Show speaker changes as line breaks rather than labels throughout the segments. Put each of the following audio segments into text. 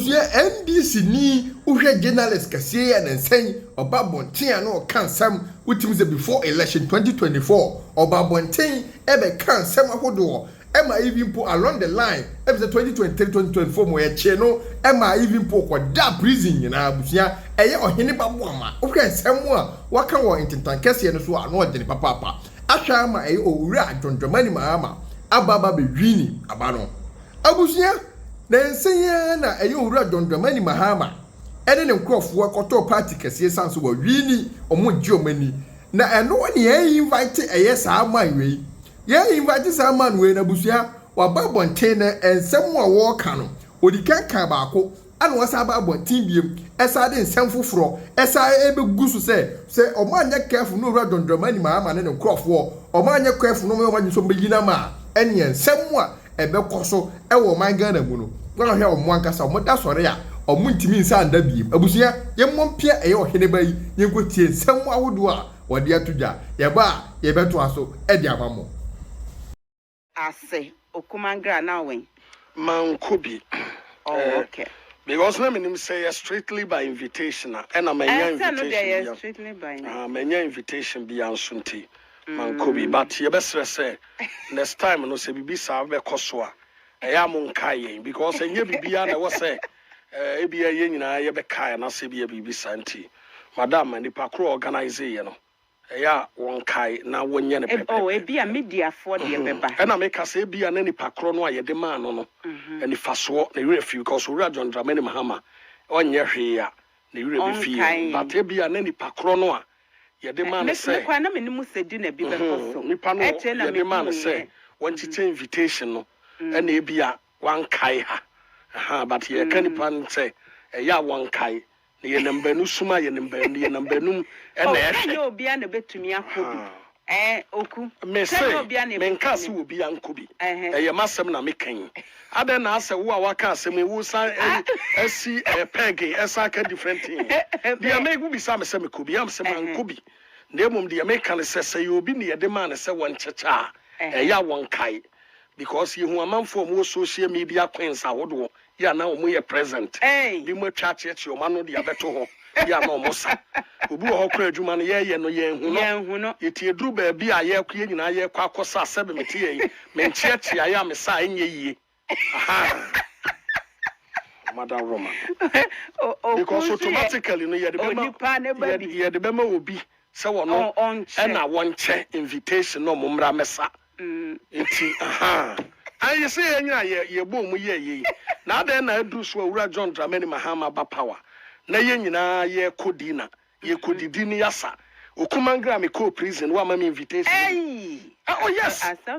abusia NDC ni uhwe journalist kase ya nensen oba bonten na o kan sam utimi ze before election 2024 oba bonten ebe kan sam ahodo ema even po along the line ebe 2023 2024 mo ye che no ema even po ko da prison nyina abusia eye Oheneba Boama uhwe sam a waka wo intentan kase no so ano de papa ahwa ma eye owura adwondwamani maama ababa be wini abano abusia Nensenya na eyo owura dondwamani mahama ene ne nkrofo akoto party kese sanso wa wini omoji omani na eno ne ye invite eye saa man we ye invite saa man we na busia wa babonten na ensem a wo ka no odika ka baako ana wasa babonten biem esa de ensem foforo esa ebegusu se omanya careful no owura dondwamani mahama ne nkrofo omanya careful no me omanya so mbeyina ma ene ensem a ebe koso ewo man Ghana mu no na hwe o mo ankasa o mo da sore a o mo ntimi nsa anda biem abusia ye mmompia eye Oheneba yi ye nkotie nsem ahodo a wode atudwa ye ba ye beto aso e di amamo
ase okumangra na wen
mankobi
okay
because na menim say strictly by invitation and am invitation
strictly by
manya invitation bi ansunti mankobi but ye besre say next time no say bibi sa be koso a eya mo nkaye because enye bibia na wo say ebia ye nyina ye be kai na say bia bibi santi madam ni pakro organize ye no eya won kai na wonye ne pepe
ebia media for de beba
e na make say ebia na ni pakro no aye de man no eni faso na refi because owura John Dramani Mahama onye hwe ya na yure be fi but ebia na ni pakro no a ye de man say
kwa na menimu sedi na bi be koso
nipa no ye de man say won chiche invitation no and ebia wan kai ha but ye kan nipa say eya wan kai na ye nambanu suma ye nambanum e na
ye obia na betumi akobi oku
me say me nka se obi ankobi ye masem na mekan ade na ase wo a waka asem ewu san asi pegi esa ka different thing dia me gu bisa me se me kobi am se man kobi na emum dia me kan se ye obi ne ye de man se won checha ya won kai because ye hu amanfo mo social media queens awodo ya na omo ye present bi mo chache che o mano dia beto ho ya na omo sa obu ho kra adwuma no ye no ye hu no yeti eduru ba bi a ye kwa nyina ye kwa akosa sebe meti ye me nchiachi ya me sa enye yie aha madam Roma because automatically no ye de be ma obi se wono e na wonche invitation no mo mra mesa enti aha ayi se enya ye bo mu ye na da na adu so owura John Dramani Mahama ba power na ye nyina ye kodina ye kodidi ni yasa okumangra me ko prison wa ma invitation oh yes
no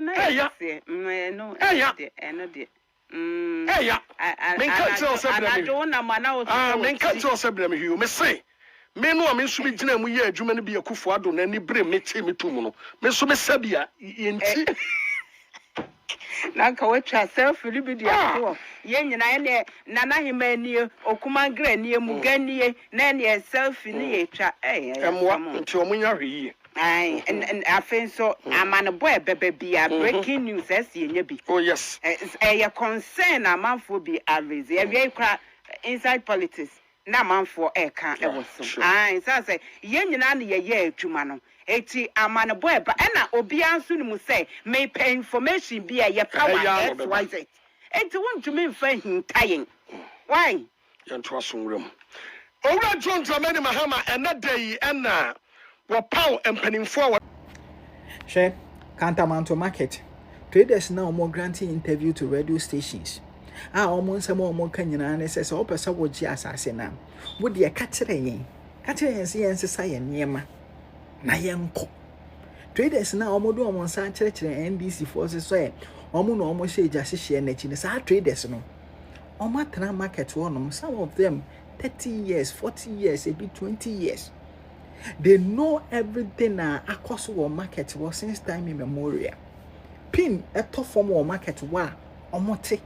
men ka tell say I
don't know mana
men ka tell say bra me hu me say me no me nso bi gina mu ye adwuma no bi akufo ado na ni bre me che me tum no me so me sabia yenti
na ka wetwa self libidia to ye nyina ne nana himanie okumangra nie muganie na ne self ni ye twa
emwa nti omunya hwe
and afen so amane boy bebe bia breaking news as ye bi
oh yes
your concern amanfo bi always ye kra inside politics na amanfo eka ewo so say ye nyina ne ye adwuma no eti amane boy ba na obi anso ni mu say me pay information bi a ye power xyz eti wontumi mfa hintayen why
yanto asonwram owura John Dramani Mahama enadai ena wo power empanimfo
she Kantamanto market traders now more granting interview to radio stations almost some more kanyana ne say opesa wo gi asase na wo de ka kire yen se yen sesa yen niema na yenko traders na omodo omonsa kire NDC forces so e omo no omo hye hye na chi ne sa traders no omo atena market wonom some of them 30 years 40 years maybe 20 years they know everything across the market was since time immemorial pin eto form o market wa omote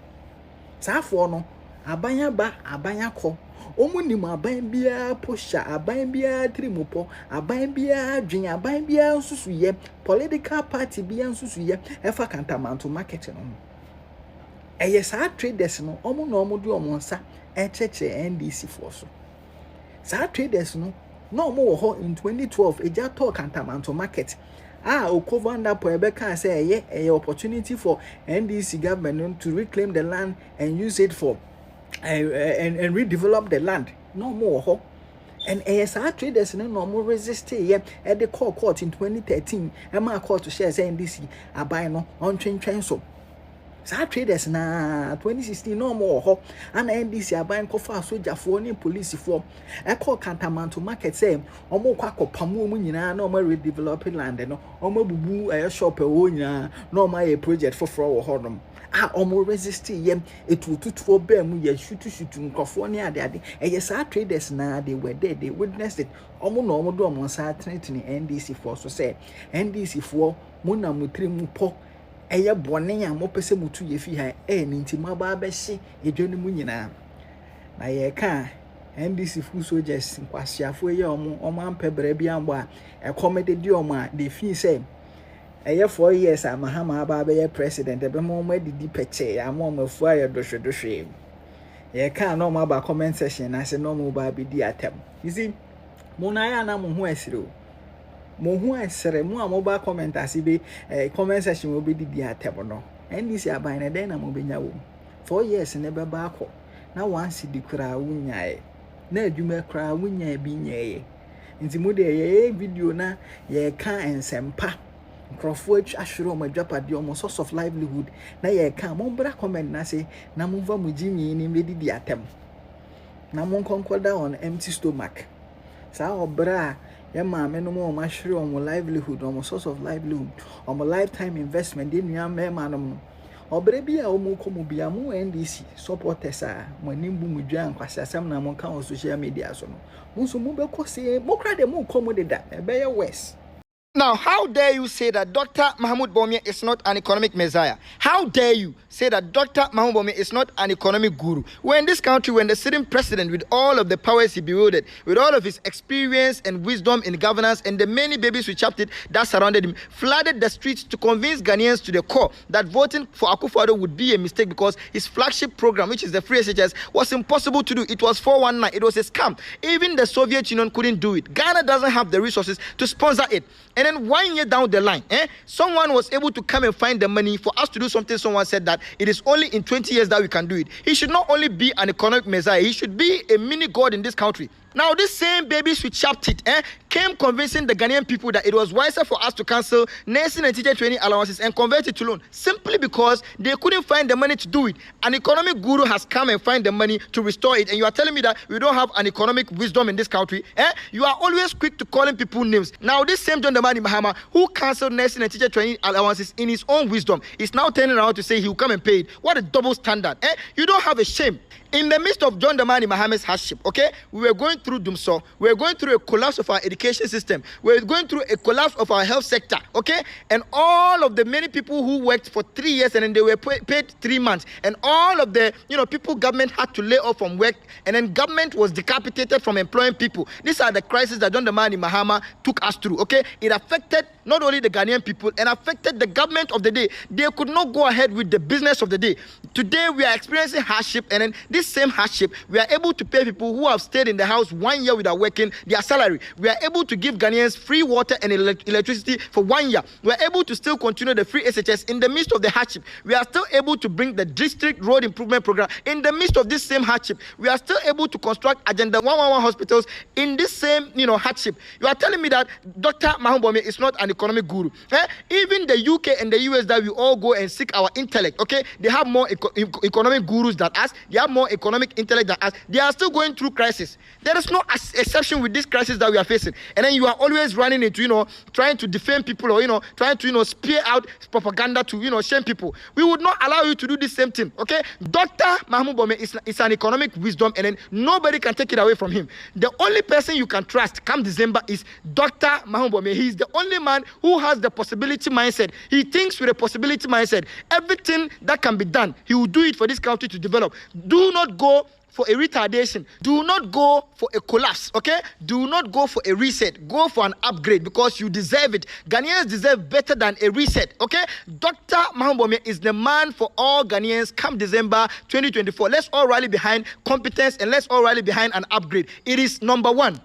safo no abanya ba abanya ko omunim aban bia posha aban bia trimupo aban bia dwen aban bia nsusuye political party bia nsusuye efa Kantamanto market no yes, our traders no omo do omonsa NDC for so. Sa traders no more in 2012 eja talk Kantamanto market. Okovanda Poebeka say a opportunity for NDC government to reclaim the land and use it for and redevelop the land. No more. And ASR traders no more resist at the court in 2013. My court to share NDC a buy no on train so. Sa traders na 2016 no more and NDC are buying coffee soldier for any police for a call Kantamanto market say omo kwako pamu mu nyina no more redeveloping land no omo bubu a shop e wo nyina no more a project for hodom omo resist yem etututuo ba mu ye shutu nkofo ne ade sa traders na they were there, they witnessed it omo no omo do omo sa tenetene NDC for so say NDC for mu na mutri mu po eye bone ya mo pese mutu ye fi ha nti maba ba hye edwani mu nyina na ye ka NDC fu soldiers nkwasiafo ye omo ampebere bia mbo a comedy di omo a de fi say eye 4 years amahama aba be ye president ebe mo adidi peche amafu aye dohwe ye ka no mo aba comment section na se no mo ba bi di atem you see mo na ya na mo ho asiro mo hu esere mo amoba comment asibe comment section obi di atebo no NDC aban na den na mo benya wo 4 years ne be ba akọ na once di kra wunyae na adwuma kra wunyae bi nyae nti mo de ye video na ye ka ensempa nkrofo ahwere o madwapade o mo source of livelihood na ye ka mo bra comment na say na mo va mo jinyi ni be di atem na mo konkoda on empty stomach sa obra ya maame no mo mahwere on livelihood on source of livelihood on lifetime investment dey nua mema no obere bia o mo komo bia mo NDC supporters a mo nimbu mu dwa nkwasasam na mo kan on social media so no mo so mo be kose mo kra de mo komo de da e be ye west.
Now, how dare you say that Dr. Mahmoud Bawumia is not an economic messiah? How dare you say that Dr. Mahmoud Bawumia is not an economic guru? We're in this country when the sitting president, with all of the powers he bewielded, with all of his experience and wisdom in governance and the many babies with chapted that surrounded him, flooded the streets to convince Ghanaians to the core that voting for Akufo-Addo would be a mistake because his flagship program, which is the free SHS, was impossible to do. It was 419. It was a scam. Even the Soviet Union couldn't do it. Ghana doesn't have the resources to sponsor it. And then 1 year down the line, someone was able to come and find the money for us to do something. Someone said that it is only in 20 years that we can do it. He should not only be an economic messiah, he should be a mini god in this country. Now, this same babies with chapped teeth came convincing the Ghanaian people that it was wiser for us to cancel nursing and teacher training allowances and convert it to loan, simply because they couldn't find the money to do it. An economic guru has come and find the money to restore it, and you are telling me that we don't have an economic wisdom in this country? You are always quick to calling people names. Now, this same John Dramani Mahama, who cancelled nursing and teacher training allowances in his own wisdom, is now turning around to say he will come and pay it. What a double standard. You don't have a shame. In the midst of John Dramani Mahama's hardship, we were going through Dumso, we were going through a collapse of our education system, we were going through a collapse of our health sector, and all of the many people who worked for 3 years and then they were paid 3 months, and all of the people government had to lay off from work, and then government was decapitated from employing people. These are the crises that John Dramani Mahama took us through. It affected not only the Ghanaian people, and affected the government of the day. They could not go ahead with the business of the day. Today we are experiencing hardship, and then this same hardship, we are able to pay people who have stayed in the house 1 year without working their salary. We are able to give Ghanaians free water and electricity for 1 year. We are able to still continue the free SHS in the midst of the hardship. We are still able to bring the district road improvement program in the midst of this same hardship. We are still able to construct Agenda 111 hospitals in this same hardship. You are telling me that Dr. Mahmoud Bawumia is not an economic guru. Even the UK and the US that we all go and seek our intellect, they have more economic gurus than us. They have more economic intellect than us. They are still going through crisis. There is no exception with this crisis that we are facing. And then you are always running into, trying to defame people, or, trying to, spear out propaganda to, shame people. We would not allow you to do the same thing, Dr. Mahmoud Bawumia is an economic wisdom, and then nobody can take it away from him. The only person you can trust come December is Dr. Mahmoud Bawumia. He is the only man who has the possibility mindset. He thinks with a possibility mindset. Everything that can be done, he will do it for this country to develop. Do not go for a retardation. Do not go for a collapse, okay? Do not go for a reset. Go for an upgrade because you deserve it. Ghanaians deserve better than a reset, okay? Dr. Mahamudu Boama is the man for all Ghanaians come December 2024. Let's all rally behind competence and let's all rally behind an upgrade. It is number one.